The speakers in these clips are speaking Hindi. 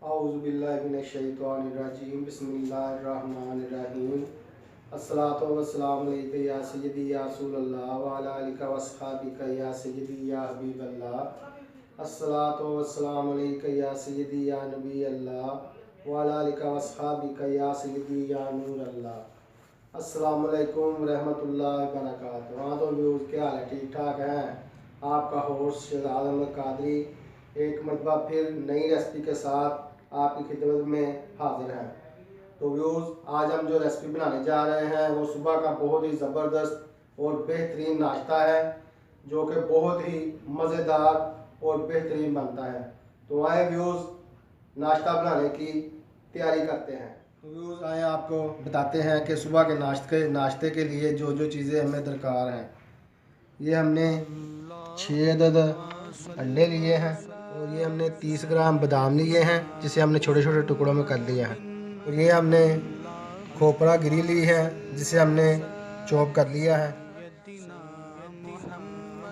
औज़ुबिल्लाहिमिनश्शैतानिर्रजीम बिस्मिल्लाहिर्रहमानिर्रहीम। अस्सलातु वस्सलामु अलैका या सय्यदी या रसूलल्लाह व अला आलिका वस्हाबिका या सय्यदी या हबीबल्लाह। अस्सलातु वस्सलामु अलैका या सय्यदी या नबी अल्लाह व अला आलिका वस्हाबिका या सय्यदी या नूर अल्लाह। अस्सलामु अलैकुम रहमतुल्लाहि व बरकातुहू। हाँ तो व्यूज़, क्या हाल है? ठीक ठाक हैं? आपका होस्ट शहजाद अहमद कादरी एक मरतबा फिर नई रेसिपी के साथ आपकी खिदमत में हाजिर हैं। तो व्यूज़, आज हम जो रेसिपी बनाने जा रहे हैं वो सुबह का बहुत ही ज़बरदस्त और बेहतरीन नाश्ता है, जो कि बहुत ही मज़ेदार और बेहतरीन बनता है। तो आए व्यूज़, नाश्ता बनाने की तैयारी करते हैं। तो व्यूज़, आए आपको बताते हैं कि सुबह के नाश्ते के लिए जो जो चीज़ें हमें दरकार हैं। ये हमने 6 अदद अंडे लिए हैं और ये हमने 30 ग्राम बादाम लिए हैं जिसे हमने छोटे छोटे टुकड़ों में कर लिया है। और ये हमने खोपरा गिरी ली है जिसे हमने चॉप कर लिया है।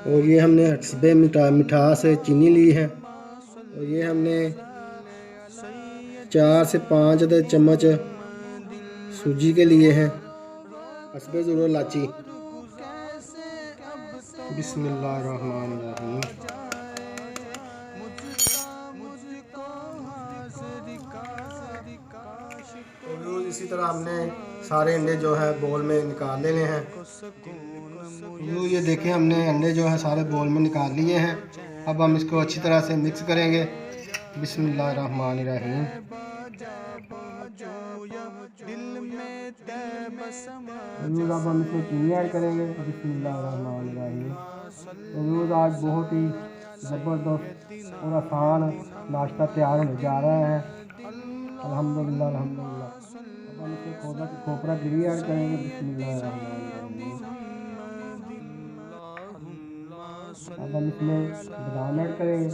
और ये हमने हस्बे मिठास चीनी ली है। और ये हमने 4 से 5 अदद चम्मच सूजी के लिए हैं। हस्बे ज़रूरत इलायची। बिस्मिल्लाहिर्रहमानिर्रहीम। तो इसी तरह हमने सारे अंडे जो है बोल में निकाल लेने हैं। ये देखें, हमने अंडे जो है सारे बोल में निकाल लिए हैं। अब हम इसको अच्छी तरह से मिक्स करेंगे। बिस्मिल्लाहिर्रहमानिर्रहीम। अब हम इसमें चीनी ऐड करेंगे। बिस्मिल्लाहिर्रहमानिर्रहीम। तो आज बहुत ही ज़बरदस्त और आसान नाश्ता तैयार होने जा रहा है। अल्हम्दुलिल्लाह अल्हम्दुलिल्लाह। अब हम इसमें खोपरा गिरी ऐड करेंगे। बिस्मिल्लाहिर्रहमानिर्रहीम। अब हम इसमें बादाम ऐड करेंगे।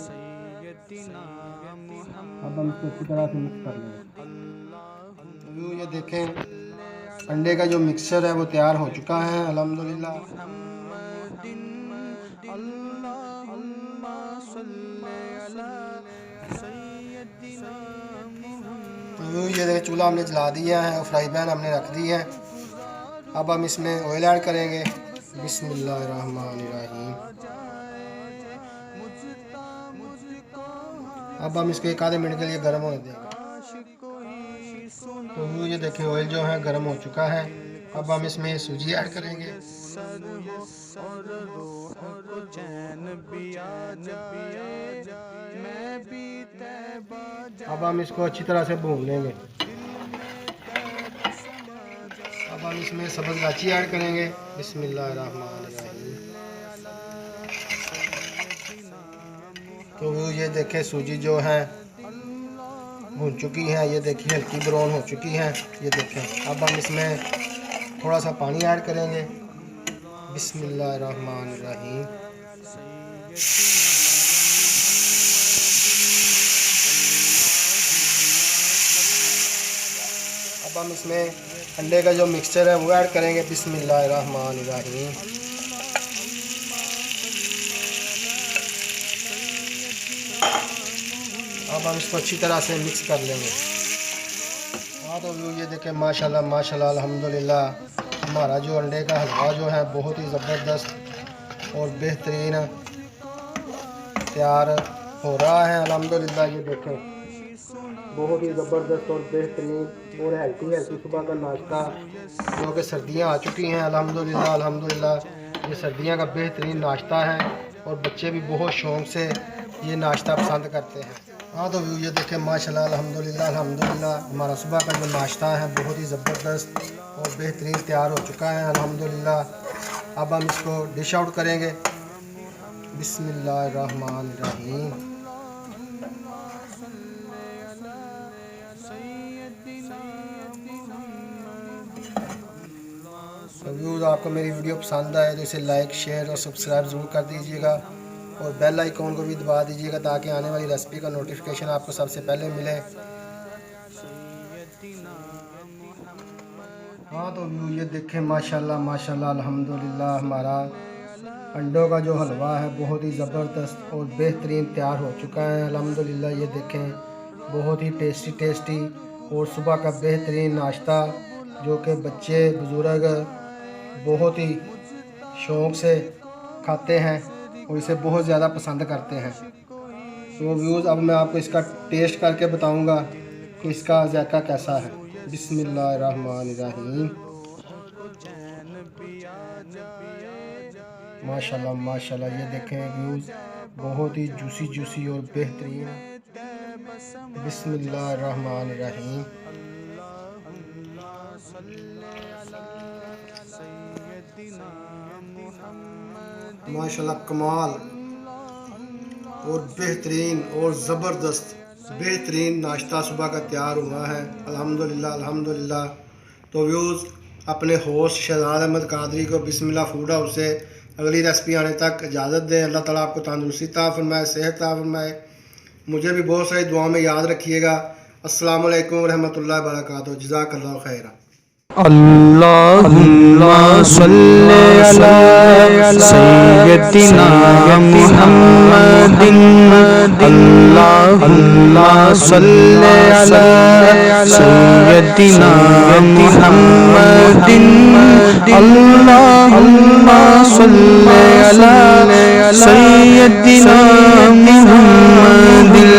अब हम इसको अच्छी तरह से मिक्स कर लेंगे। ये देखें, अंडे का जो मिक्सचर है वो तैयार हो चुका है अल्हम्दुलिल्लाह। तो ये देखें, चूल्हा हमने जला दिया है और फ्राई पैन हमने रख दी है। अब हम इसमें ऑयल ऐड करेंगे। बिस्मिल्लाहिर्रहमानिर्रहीम। अब हम इसको 1 आधे मिनट के लिए गर्म होने देंगे। तो ये देखिए, ऑयल जो है गर्म हो चुका है। अब हम इसमें सूजी ऐड करेंगे। अब हम इसको अच्छी तरह से भून लेंगे। अब हम इसमें सब्ज़ इलायची ऐड करेंगे। बिस्मिल्लाहिर्रहमानिर्रहीम। तो ये देखें, सूजी जो है भून चुकी है। ये देखिए, हल्की ब्राउन हो चुकी है। ये देखें, अब हम इसमें थोड़ा सा पानी ऐड करेंगे। बिस्मिल्लाहिर्रहमानिर्रहीम। अब हम इसमें अंडे का जो मिक्सचर है वो ऐड करेंगे। बिस्मिल्लाहिर्रहमानिर्रहीम। अब हम इसको अच्छी तरह से मिक्स कर लेंगे। हाँ तो ये देखें, माशाल्लाह माशाल्लाह अल्हम्दुलिल्लाह, हमारा जो अंडे का हलवा जो है बहुत ही ज़बरदस्त और बेहतरीन तैयार हो रहा है अल्हम्दुलिल्लाह। ये देखें, बहुत ही ज़बरदस्त और बेहतरीन और हेल्थी सुबह का नाश्ता, जो कि सर्दियाँ आ चुकी हैं अल्हम्दुलिल्लाह अल्हम्दुलिल्लाह। ये सर्दियाँ का बेहतरीन नाश्ता है और बच्चे भी बहुत शौक़ से ये नाश्ता पसंद करते हैं। हाँ तो ये देखें, माशाल्लाह अल्हम्दुलिल्लाह अल्हम्दुलिल्लाह, हमारा सुबह का जो नाश्ता है बहुत ही ज़बरदस्त और बेहतरीन तैयार हो चुका है अल्हम्दुलिल्लाह। अब हम इसको डिश आउट करेंगे। बिस्मिल्लाहिर्रहमानिर्रहीम। तो व्यूज़, आपको मेरी वीडियो पसंद आए तो इसे लाइक शेयर और सब्सक्राइब ज़रूर कर दीजिएगा और बेल आइकॉन को भी दबा दीजिएगा ताकि आने वाली रेसिपी का नोटिफिकेशन आपको सबसे पहले मिले। हाँ तो व्यू, ये देखें, माशाल्लाह माशाल्लाह अल्हम्दुलिल्लाह, हमारा अंडों का जो हलवा है बहुत ही ज़बरदस्त और बेहतरीन तैयार हो चुका है अल्हम्दुलिल्लाह। ये देखें, बहुत ही टेस्टी और सुबह का बेहतरीन नाश्ता जो कि बच्चे बुज़ुर्ग बहुत ही शौक़ से खाते हैं और इसे बहुत ज़्यादा पसंद करते हैं। तो व्यूज़ अब मैं आपको इसका टेस्ट करके बताऊंगा कि इसका जायका कैसा है। बिस्मिल्लाहिर्रहमानिर्रहीम। माशाल्लाह माशाल्लाह, ये देखें व्यूज़ बहुत ही जूसी और बेहतरीन। बिस्मिल्लाहिर्रहमानिर्रहीम। माशाल्लाह कमाल और बेहतरीन और ज़बरदस्त बेहतरीन नाश्ता सुबह का तैयार हुआ है। अल्हम्दुलिल्लाह अल्हम्दुलिल्लाह। तो व्यूज़ अपने होस्ट शहजाद अहमद कादरी को बिस्मिल्लाह फूड हाउस से अगली रेसिपी आने तक इजाज़त दें। अल्लाह ताला आपको तंदुरुस्ती अता फरमाए, सेहत अता फरमाए। मुझे भी बहुत सारी दुआ में याद रखिएगा। अस्सलामु अलैकुम रहमतुल्लाहि व बरकातुहू। जज़ाकल्लाहु खैरा। अल्लाहुम्मा सल्ली अला सय्यदिना मुहम्मदिन। अल्लाहुम्मा सल्ली अला सय्यदिना मुहम्मदिन। अल्लाहुम्मा सल्ली अला सय्यदिना मुहम्मदिन।